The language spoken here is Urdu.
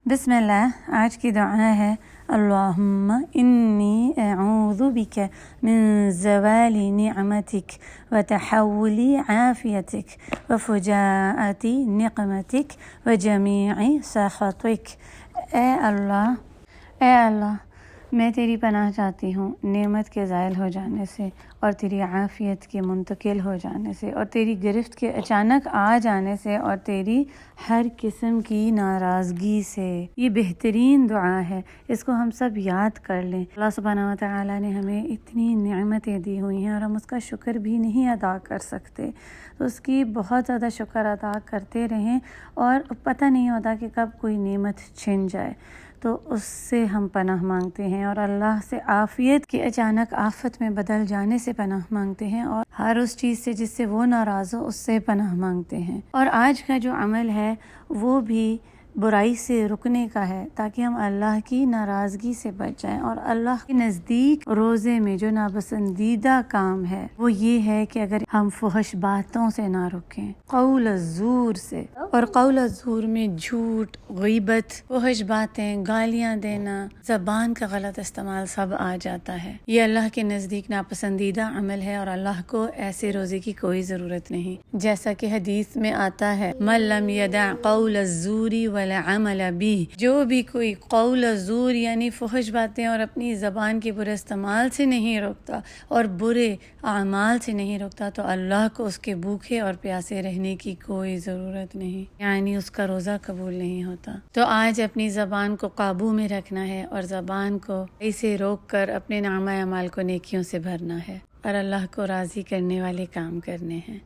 بسم اللہ۔ آج کی دعا ہے اللہم انی اعوذ بک من زوال نعمتک وتحول عافیتک وفجاءت نقمتک وجمیع سخطک۔ اے اللہ میں تیری پناہ چاہتی ہوں نعمت کے زائل ہو جانے سے، اور تیری عافیت کے منتقل ہو جانے سے، اور تیری گرفت کے اچانک آ جانے سے، اور تیری ہر قسم کی ناراضگی سے۔ یہ بہترین دعا ہے، اس کو ہم سب یاد کر لیں۔ اللہ سبحانہ وتعالی نے ہمیں اتنی نعمتیں دی ہوئی ہیں اور ہم اس کا شکر بھی نہیں ادا کر سکتے، تو اس کی بہت زیادہ شکر ادا کرتے رہیں، اور پتہ نہیں ہوتا کہ کب کوئی نعمت چھن جائے، تو اس سے ہم پناہ مانگتے ہیں، اور اللہ سے عافیت کے اچانک آفت میں بدل جانے سے پناہ مانگتے ہیں، اور ہر اس چیز سے جس سے وہ ناراض ہو اس سے پناہ مانگتے ہیں۔ اور آج کا جو عمل ہے وہ بھی برائی سے رکنے کا ہے، تاکہ ہم اللہ کی ناراضگی سے بچ جائیں، اور اللہ کے نزدیک روزے میں جو ناپسندیدہ کام ہے وہ یہ ہے کہ اگر ہم فحش باتوں سے نہ رکیں، قول الزور سے، اور قول الزور میں جھوٹ، غیبت، فحش باتیں، گالیاں دینا، زبان کا غلط استعمال سب آ جاتا ہے۔ یہ اللہ کے نزدیک ناپسندیدہ عمل ہے، اور اللہ کو ایسے روزے کی کوئی ضرورت نہیں، جیسا کہ حدیث میں آتا ہے من لم یدع قول الزور والعمل به، جو بھی کوئی قول الزور یعنی فحش باتیں اور اپنی زبان کے برے استعمال سے نہیں روکتا اور برے اعمال سے نہیں روکتا، تو اللہ کو اس کے بھوکے اور پیاسے رہنے کی کوئی ضرورت نہیں، یعنی اس کا روزہ قبول نہیں ہوتا۔ تو آج اپنی زبان کو قابو میں رکھنا ہے، اور زبان کو ایسے روک کر اپنے نامہ اعمال کو نیکیوں سے بھرنا ہے، اور اللہ کو راضی کرنے والے کام کرنے ہیں۔